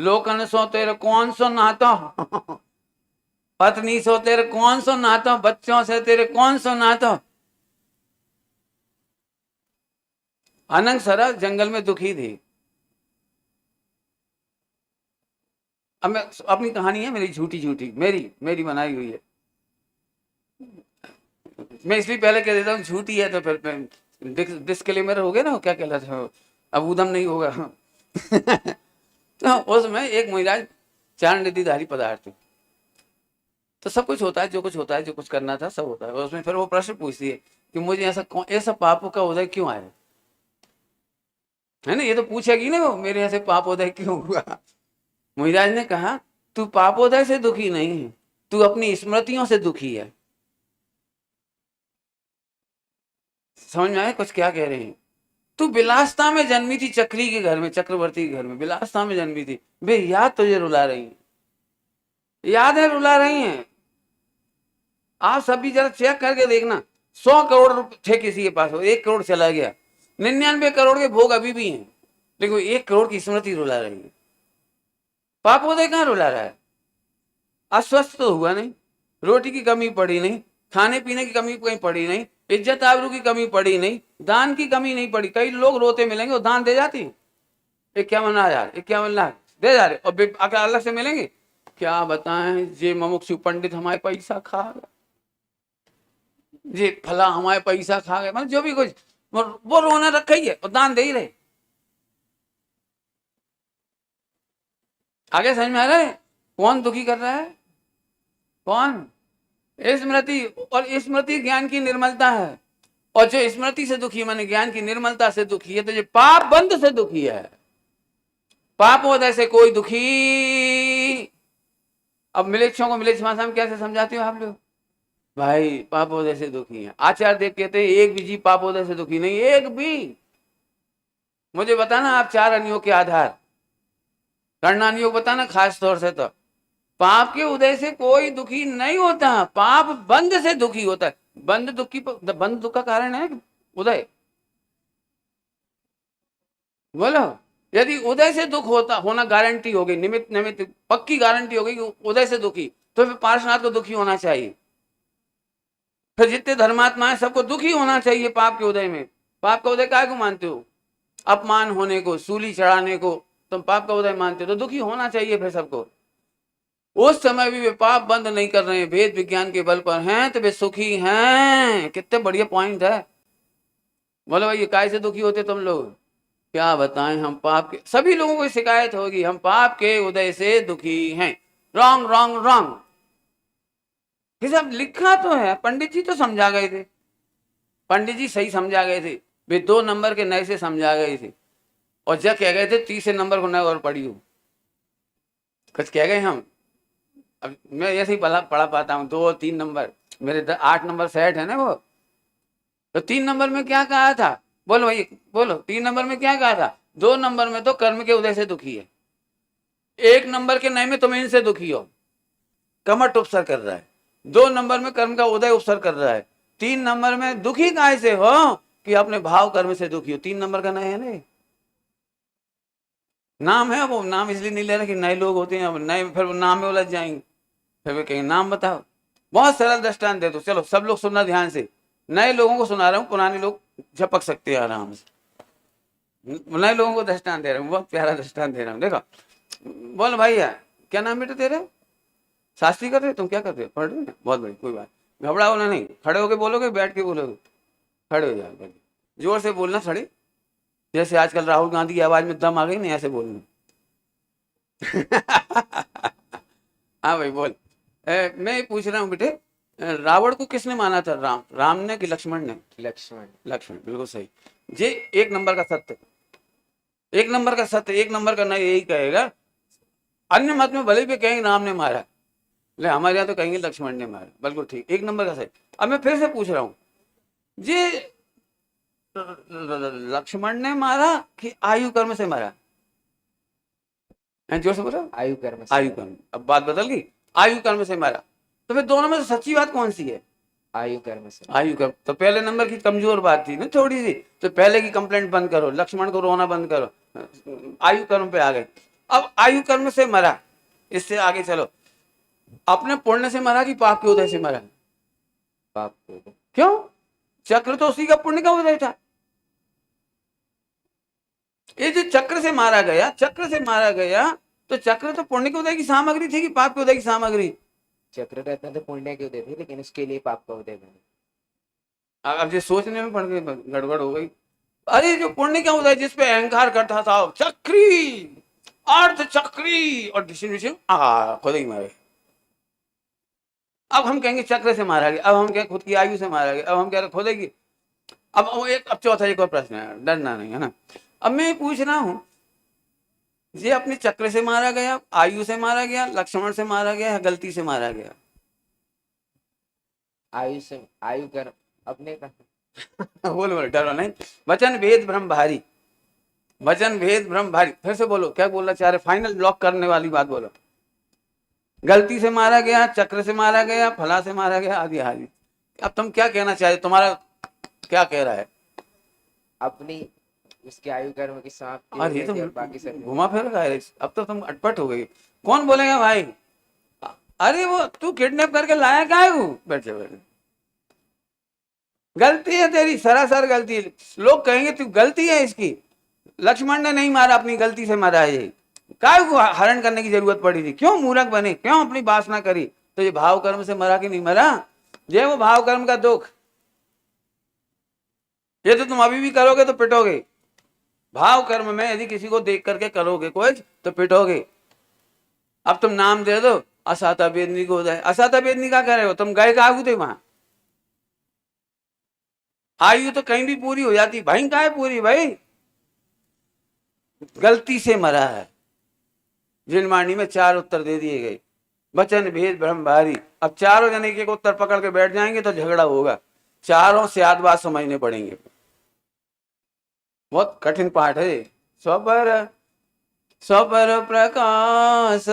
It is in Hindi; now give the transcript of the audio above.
लोकन सो तेरे कौन सो नाता, पत्नी सो तेरे कौन सो नाता, बच्चों से तेरे कौन सो नाता। अनंग जंगल में दुखी थी। अब मैं अपनी कहानी है मेरी, झूठी झूठी मेरी मेरी बनाई हुई है। मैं इसलिए पहले कह देता हूँ झूठी है, तो फिर डिस्क्लेमर हो गया ना, क्या कहलाता है, अब उदम नहीं होगा। तो उसमें एक महिला चार निधिधारी पदार्थ थी। तो सब कुछ होता है, जो कुछ होता है, जो कुछ करना था सब होता है। और उसमें फिर वो प्रश्न पूछती है कि मुझे ऐसा पापों का उदय क्यों आया, है ना, ये तो पूछेगी ना वो, मेरे ऐसे पापोदय क्यों हुआ। मुहिराज ने कहा तू पापोदय से दुखी नहीं है, तू अपनी स्मृतियों से दुखी है। समझ में आया कुछ क्या कह रहे हैं। तू विलासता में जन्मी थी, चक्री के घर में, चक्रवर्ती के घर में विलासता में जन्मी थी। वे याद तुझे रुला रही है, याद है रुला रही हैं। आप सभी जरा चेक करके देखना, 100 करोड़ रुपए थे किसी के पास, 1 करोड़ चला गया, 99 करोड़ के भोग अभी भी हैं, लेकिन 1 करोड़ की स्मृति रुला रही है। पापोदय कहाँ रुला रहा है। अस्वस्थ तो हुआ नहीं, रोटी की कमी पड़ी नहीं, खाने पीने की कमी कहीं पड़ी नहीं, इज्जत आबरू की कमी पड़ी नहीं, दान की कमी नहीं पड़ी। कई लोग रोते मिलेंगे, वो दान दे जाती 51,000 51 लाख दे जा रहे, और आकर अलग से मिलेंगे क्या बताएं, जे मुमुक्षु पंडित हमारे पैसा खा गए, जे फला हमारे पैसा खा गए, मतलब जो भी कुछ, वो रोना रखा ही है और दान दे ही रहे। आगे समझ में आ रहा है कौन दुखी कर रहा है, कौन। स्मृति, और स्मृति ज्ञान की निर्मलता है, और जो स्मृति से दुखी माने ज्ञान की निर्मलता से दुखी है, तो जो पाप बंध से दुखी है। पापोदय से कोई दुखी। अब मिलेच्छों को मिलेच्छ भाषा में कैसे समझाते हो आप लोग, भाई पापोदय से दुखी है। आचार्य देव कहते हैं एक भी जीव पापोदय से दुखी नहीं, एक भी। मुझे बताना आप 4 अनियों के आधार, कर्णानियोग बताना खास तौर से। तो पाप के उदय से कोई दुखी नहीं होता, पाप बंध से दुखी होता है। बंध दुख का कारण है उदय, बोलो। यदि उदय से दुख होना गारंटी हो गई, निमित्त निमित्त पक्की गारंटी हो गई कि उदय से दुखी, तो फिर पार्श्वनाथ को दुखी होना चाहिए। फिर जितने धर्मात्मा है सबको दुखी होना चाहिए पाप के उदय में। पाप का उदय काय को मानते हो, अपमान होने को, सूली चढ़ाने को तुम पाप का उदय मानते हो, तो दुखी होना चाहिए फिर सबको। उस समय भी वे पाप बंद नहीं कर रहे हैं, वेद विज्ञान के बल पर हैं, तो वे सुखी हैं। कितने बढ़िया पॉइंट है। बोलो भाई ये काय से दुखी होते तुम लोग, क्या बताएं। हम पाप के, सभी लोगों को शिकायत होगी, हम पाप के उदय से दुखी हैं। Wrong wrong wrong. सब लिखा तो है, पंडित जी तो समझा गए थे, पंडित जी सही समझा गए थे, वे 2 नंबर के नए से समझा गए थे, और जब कह गए थे 30 नंबर को नए और पढ़ी हो, कुछ कह गए हम। अब मैं ऐसे ही पढ़ा पाता हूँ 2 और 3 नंबर, मेरे 8 नंबर सेट है ना वो। तो 3 नंबर में क्या कहा था, बोलो भाई बोलो, 3 नंबर में क्या कहा था। 2 नंबर में तो कर्म के उदय से दुखी है, 1 नंबर के नए में तुम इनसे दुखी हो, कमट उपसर कर रहा है। 2 नंबर में कर्म का उदय उपसर कर रहा है। 3 नंबर में दुखी काय से हो कि अपने भाव कर्म से दुखी हो। 3 नंबर का नए है ना, नाम है वो, नाम इसलिए नहीं ले रहे कि नए लोग होते हैं, अब नए फिर वो नाम में उलझ जाएंगे, फिर वे कहेंगे नाम बताओ। बहुत सरल दृष्टांत दे दो, चलो सब लोग सुनना ध्यान से, नए लोगों को सुना रहा हूँ, पुराने लोग झपक सकते हैं आराम से। नए लोगों को दृष्टांत दे रहा हूँ, बहुत प्यारा दृष्टांत दे रहा हूँ। देखो बोल भैया क्या नाम बेटा तेरा, शास्त्री कर रहे, तुम क्या कर रहे हो, पढ़ रहे हो ना, बहुत बड़ी, कोई बात, घबराओ ना, नहीं खड़े होके बोलोगे बैठ के बोलोगे, खड़े हो जाओ, जोर से बोलना खड़े, जैसे आजकल राहुल गांधी की आवाज में दम आ गई नहीं, ऐसे बोलना। हाँ भाई बोल। मैं पूछ रहा हूँ बेटे, रावण को किसने माना था, राम ने कि लक्ष्मण ने। लक्ष्मण। लक्ष्मण, बिल्कुल सही। ये 1 नंबर का सत्य, 1 नंबर का सत्य, 1 नंबर का नहीं यही कहेगा। अन्य मत में भले भी कहेंगे राम ने मारा, ले हमारे यहाँ तो कहेंगे लक्ष्मण ने मारा, बिल्कुल ठीक, 1 नंबर का सही। अब मैं फिर से पूछ रहा हूँ, ये लक्ष्मण ने मारा कि आयु कर्म से मारा, जोर से बोलो। आयु कर्म से। आयु कर्म, अब बात बदल गई, आयु कर्म से मारा। तो फिर दोनों में से सच्ची बात कौन सी है, आयु कर्म से। आयु कर्म। तो पहले नंबर की कमजोर बात थी ना थोड़ी सी, तो पहले की कंप्लेंट बंद करो, लक्ष्मण को रोना बंद करो, आयु कर्म पे आ गए। अब आयु कर्म से मरा, इससे आगे चलो, अपने पुण्य से मरा कि पाप के उदय से मरा? पाप के उदय। क्यों? चक्र तो उसी का पुण्य का उदय था। ये जो चक्र से मारा गया, चक्र से मारा गया, तो चक्र तो पुण्य के उदय की सामग्री थी कि पाप के उदय की सामग्री? चक्र रहता तो पुण्य के उदय थे, लेकिन उसके लिए पाप का उदय बने। अब ये सोचने में पड़ गई, गड़बड़ हो गई। अरे जो पुण्य का उदय, जिसपे अहंकार करता था, चक्री, अर्थ चक्री, और खुद ही मारे। अब हम कहेंगे चक्र से मारा गया, अब हम कहें खुद की आयु से मारा गया, अब हम कह रहे खुद की। अब चौथा एक और प्रश्न है, डरना नहीं है ना। अब मैं पूछ रहा हूं, ये अपने चक्र से मारा गया, आयु से मारा गया, लक्ष्मण से मारा गया, गलती से मारा गया? आयु से, आयु कर्म अपने का। बोलो बोलो, डरो नहीं। वचन भेद ब्रह्म भारी, वचन भेद ब्रह्म भारी। फिर से बोलो, क्या बोलना चाह रहे? फाइनल ब्लॉक करने वाली बात बोलो। गलती से मारा गया, चक्र से मारा गया, फला से मारा गया, आदि आदि। अब तुम क्या कहना चाहते? तुम्हारा क्या कह रहा है? अपनी उसके आयु कर्म की समाप्ति हो अरे ये गई थी तो और बाकी सब घुमा फिर रहा है, अब तो तुम अटपट हो गई। कौन बोलेगा भाई? अरे वो तू किडनैप करके लाया क्या है? वो बैठे बैठे गलती है तेरी, सरासर गलती है। लोग कहेंगे तू गलती है इसकी, लक्ष्मण ने नहीं मारा, अपनी गलती से मारा है। ये काय को हरण करने की जरूरत पड़ी थी? क्यों मूर्ख बने? क्यों अपनी वासना करी? तो ये भाव कर्म से मरा कि नहीं मरा? ये वो भाव कर्म का दुख। ये तो तुम अभी भी करोगे तो पिटोगे। भाव कर्म में यदि किसी को देख करके करोगे कुछ तो पिटोगे। अब तुम नाम दे दो, असाता बेदनी को उदय। असाता बेदनी का कह रहे हो? तुम गए कहाँ थे वहां? आयु तो कहीं भी पूरी हो जाती, भाई कहाँ है पूरी? भाई गलती से मरा है। जिनवाणी में 4 उत्तर दे दिए गए, वचन भेद ब्रह्म भारी। अब चारों जने एक उत्तर पकड़ के बैठ जाएंगे तो झगड़ा होगा, चारों से आध बात समझने पड़ेंगे। बहुत कठिन पाठ है। स्वपर प्रकाश